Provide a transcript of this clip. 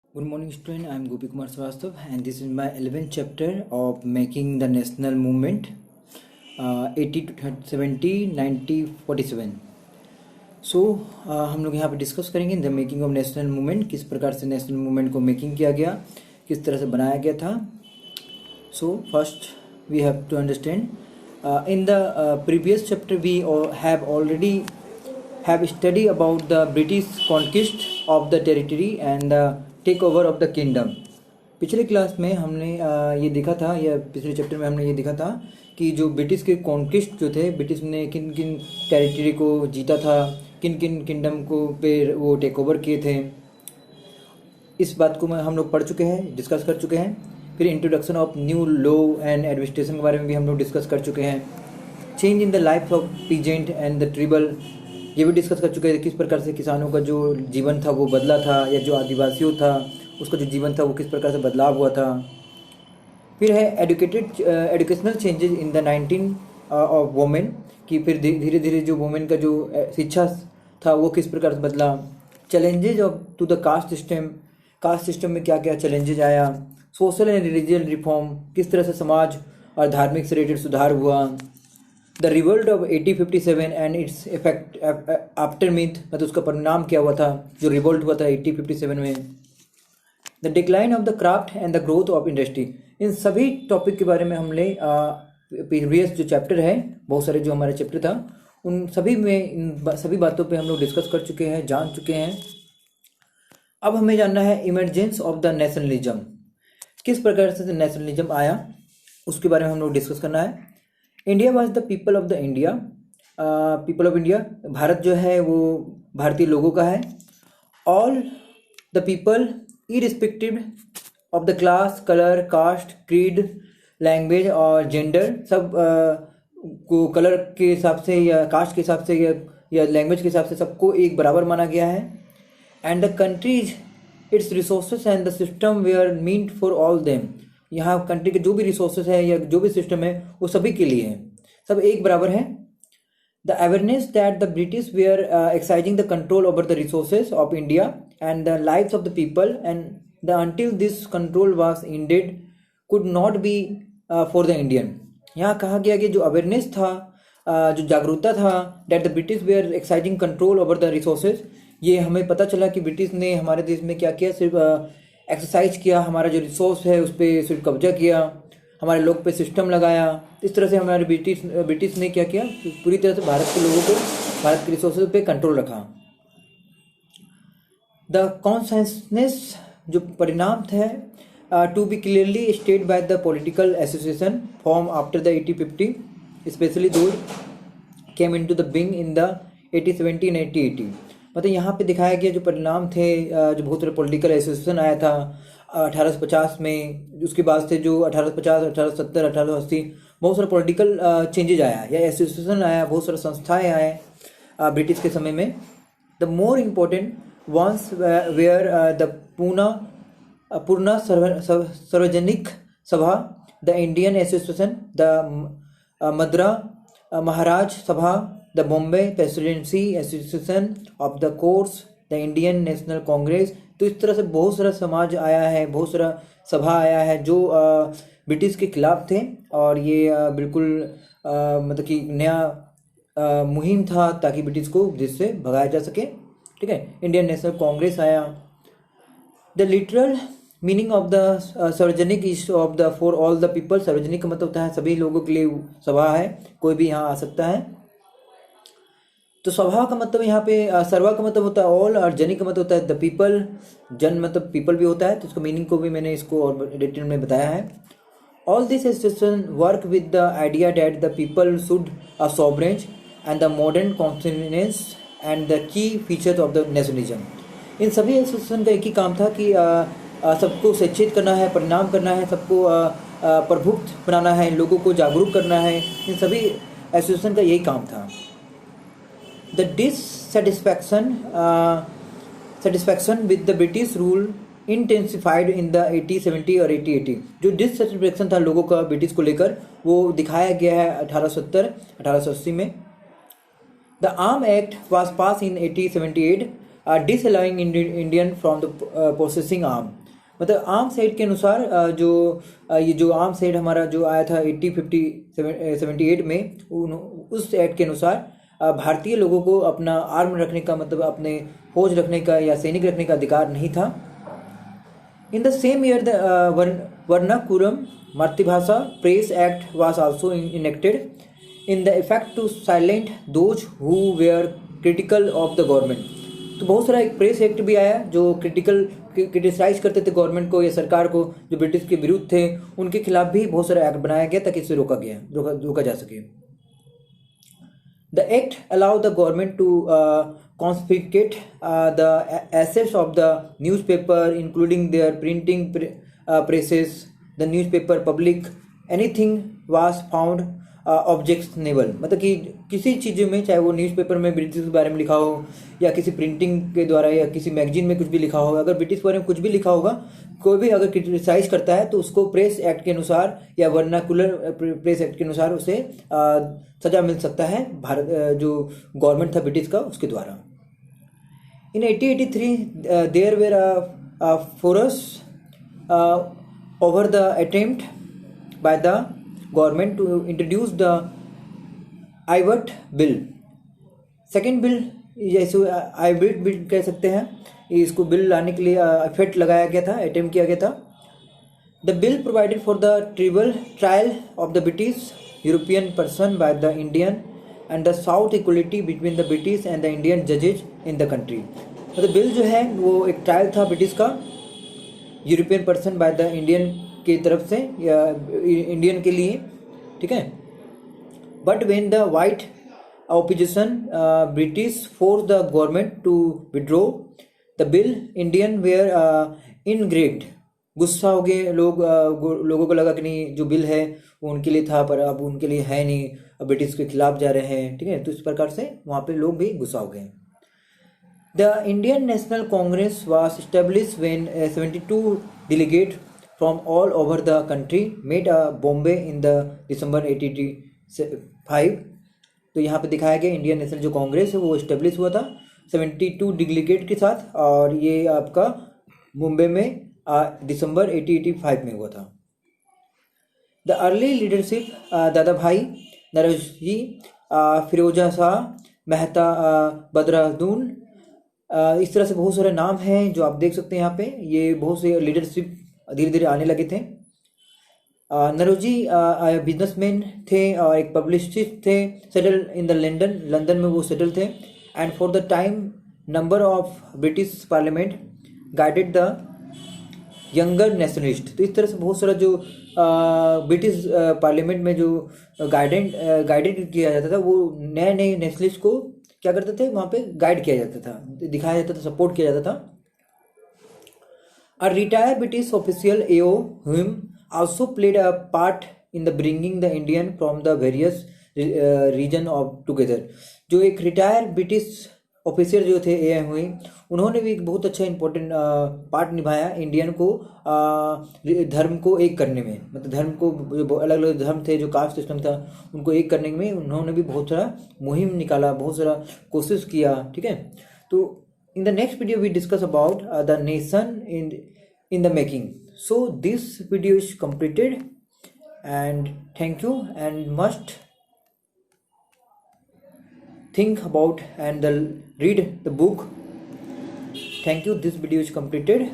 Good morning, student. I am Gopi Kumar Srivastav, and this is my 11th chapter of making the national movement 80 to 70 90 47. सो हम लोग यहाँ पे discuss करेंगे the making of national movement, किस प्रकार से national movement को making किया गया, किस तरह से बनाया गया था. So first we have to understand in the previous chapter we have already have study about the British conquest of the territory and the takeover of the kingdom. पिछले क्लास में हमने ये देखा था, या पिछले चैप्टर में हमने ये देखा था कि जो ब्रिटिश के कॉन्क्विस्ट जो थे, ब्रिटिश ने किन किन टेरिटरी को जीता था, किन किन किंगडम को पे वो टेक ओवर किए थे. इस बात को हम लोग पढ़ चुके हैं, डिस्कस कर चुके हैं. फिर introduction of new law and administration के बारे में भी हम लोग डिस्कस कर चुके हैं. Change in the life of peasant and the tribal, ये भी डिस्कस कर चुके हैं किस प्रकार से किसानों का जो जीवन था वो बदला था, या जो आदिवासियों था उसका जो जीवन था वो किस प्रकार से बदलाव हुआ था. फिर है educational changes in the 19 of women, कि फिर धीरे धीरे जो वोमेन का जो शिक्षा था वो किस प्रकार से बदला. Challenges of to the caste system में क्या क्या चैलेंजेज आया. सोशल एंड रिलीजियस रिफॉर्म, किस तरह से समाज और धार्मिक से रिलेटेड सुधार हुआ. The revolt of 1857 and its effect after myth, मतलब उसका परिणाम क्या हुआ था जो रिवोल्ट हुआ था 1857 में. The decline of the craft and the growth of industry, इन सभी टॉपिक के बारे में हमने प्रीवियस जो चैप्टर है, बहुत सारे जो हमारे चैप्टर था उन सभी में इन सभी बातों पे हम लोग डिस्कस कर चुके हैं, जान चुके हैं. अब हमें जानना है इमरजेंस ऑफ द नेशनलिज्म, किस प्रकार से नेशनलिज्म आया उसके बारे में हम लोग डिस्कस करना है. India was the people of the India, people of India, Bharat जो है वो भारतीय लोगों का है. All the people irrespective of the class, colour, caste, creed, language और जेंडर, सब को कलर के हिसाब से या कास्ट के हिसाब से या लैंग्वेज के हिसाब से सबको एक बराबर माना गया है. And the countries its resources and the system they are meant for all them, यहाँ कंट्री के जो भी रिसोर्सेज है या जो भी सिस्टम है वो सभी के लिए है, सब एक बराबर है. The awareness that the British were exercising the control over the resources of India and the lives of the people and the until this control was indeed could not be for the Indian. यहाँ कहा गया कि जो awareness था, जो जागरूकता था, that the British were exercising control over the resources, ये हमें पता चला कि ब्रिटिश ने हमारे देश में क्या किया, सिर्फ एक्सरसाइज किया, हमारा जो रिसोर्स है उस पर सिर्फ कब्जा किया, हमारे लोग पे सिस्टम लगाया. इस तरह से हमारे ब्रिटिश ने क्या किया, पूरी तरह से भारत के लोगों को, भारत के रिसोर्सेज पे कंट्रोल रखा. द कॉन्सेंसस, जो परिणाम थे, to be clearly state by the political association form after the 1850, specially though came into the being in the 1870 and 1880. मतलब यहाँ पे दिखाया गया जो परिणाम थे, जो बहुत सारे पॉलिटिकल एसोसिएशन आया था 1850 में, उसके बाद से जो 1850, 1870, 1880 बहुत सारे पॉलिटिकल चेंजेज आया या एसोसिएशन आया, बहुत सारे संस्थाएं आए ब्रिटिश के समय में. The more important ones were the Poona Sarvajanik Sabha, the Indian association, the Madras महाराज Sabha, the Bombay presidency association of the course, the Indian national Congress. तो इस तरह से बहुत सारा समाज आया है, बहुत सारा सभा आया है जो ब्रिटिश के खिलाफ थे, और ये बिल्कुल मतलब कि नया मुहिम था ताकि ब्रिटिश को देश से भगाया जा सके. ठीक है, इंडियन नेशनल कांग्रेस आया. The literal meaning of the sarvajanik is of the for all the people, sarvajanik का मतलब होता है सभी लोगों के लिए सभा है, कोई भी यहाँ आ सकता है. तो सभा का मतलब यहाँ पे सर्वा का मतलब होता है ऑल, और जनी का मतलब होता है द पीपल, जन मतलब पीपल भी होता है, तो इसको मीनिंग को भी मैंने इसको और डिटेल में बताया है. All this association work with the idea that the people should a sovereign and the modern confidence and the key feature of the nationalism. इन सभी एसोसिएशन का एक ही काम था कि सबको शिक्षित करना है, परिणाम करना है, सबको प्रभुत्व बनाना है, लोगों को जागरूक करना है. इन सभी एसोसिएशन का यही काम था. The dissatisfaction with the British rule intensified in the 1870 और 1880. जो dissatisfaction था लोगों का ब्रिटिश को लेकर, वो दिखाया गया है 1870 1880 में. The Arm Act was passed in 1878 disallowing Indian from the processing arm. मतलब आर्म्स एक्ट के अनुसार ये जो आर्म्स एक्ट हमारा जो आया था 78 में, उस एक्ट के अनुसार भारतीय लोगों को अपना आर्म रखने का, मतलब अपने फौज रखने का या सैनिक रखने का अधिकार नहीं था। In the same year the vernacular मातृभाषा press act was also enacted in the effect to silent those who were critical of the government. तो बहुत सारा एक प्रेस एक्ट भी आया जो क्रिटिसाइज करते थे गवर्नमेंट को या सरकार को, जो ब्रिटिश के विरुद्ध थे, उनके खिलाफ भी बहुत सारा एक्ट बनाया गया ताकि इसे रोका जा सके। The act allow the government to confiscate the assets of the newspaper, including their printing presses, the newspaper public, anything was found objectionable। मतलब कि किसी चीज़ में, चाहे वो न्यूज़पेपर में ब्रिटिश के बारे में लिखा हो या किसी प्रिंटिंग के द्वारा या किसी मैगजीन में कुछ भी लिखा हो, अगर ब्रिटिश के बारे में कुछ भी लिखा होगा, कोई भी अगर क्रिटिसाइज करता है तो उसको प्रेस एक्ट के अनुसार या वर्नाकुलर प्रेस एक्ट के अनुसार उसे सजा मिल सकता है भारत जो गवर्नमेंट था ब्रिटिश का, उसके द्वारा। In 1883, there were furors over the attempt by the government to introduce the Aybert Bill। Second bill, जैसे आइबर्ट बिल कह सकते हैं, इसको बिल लाने के लिए एफर्ट लगाया गया था, अटेम्प्ट किया गया था। The bill provided for the trial of the British European person by the Indian and the south equality between the British and the Indian जजेज इन द कंट्री। मतलब बिल जो है वो एक ट्रायल था ब्रिटिश का European person by the Indian की तरफ से या इंडियन के लिए, ठीक है। But when the white opposition British force the government to withdraw the bill, Indian wear इनग्रेड। गुस्सा हो गए लोगों को लगा कि नहीं, जो बिल है वो उनके लिए था पर अब उनके लिए है नहीं, अब ब्रिटिश के खिलाफ जा रहे हैं, ठीक है। तो इस प्रकार से वहाँ पे लोग भी गुस्सा हो गए। The Indian national Congress was established when 72 delegate from all over the country met Bombay in the December 1885। तो यहाँ पे दिखाया गया इंडियन नेशनल जो कांग्रेस है वो एस्टेब्लिश हुआ था 72 डेलीगेट के साथ, और ये आपका मुंबई में दिसंबर 1885 में हुआ था। द अर्ली लीडरशिप दादा भाई नौरोजी, फिरोजा शाह मेहता, बदरुद्दीन, इस तरह से बहुत सारे नाम हैं जो आप देख सकते हैं यहाँ पे। ये बहुत से लीडरशिप धीरे धीरे आने लगे थे। नौरोजी बिजनेसमैन थे और एक पब्लिसिस्ट थे, सेटल इन द लंदन में वो सेटल थे। And for the time number of British parliament guided the younger nationalist. तो इस तरह से बहुत सारा जो ब्रिटिश पार्लियामेंट में जो गाइडेड किया जाता था, वो नए नए नेशनलिस्ट को क्या करते थे, वहाँ पे गाइड किया जाता था, दिखाया जाता था, सपोर्ट किया जाता था। A retired British official A.O. Hume also played a part in the bringing the Indian from the various region of together। जो एक रिटायर्ड ब्रिटिश ऑफिसर जो थे ए हुए, उन्होंने भी एक बहुत अच्छा इंपॉर्टेंट पार्ट निभाया इंडियन को धर्म को एक करने में। मतलब धर्म को, जो अलग अलग धर्म थे, जो कास्ट सिस्टम था, उनको एक करने में उन्होंने भी बहुत सारा मुहिम निकाला, बहुत सारा कोशिश किया, ठीक है। तो in the next video we discuss about the nation in the making। So this video is completed and thank you, and must think about and read the book। Thank you, this video is completed।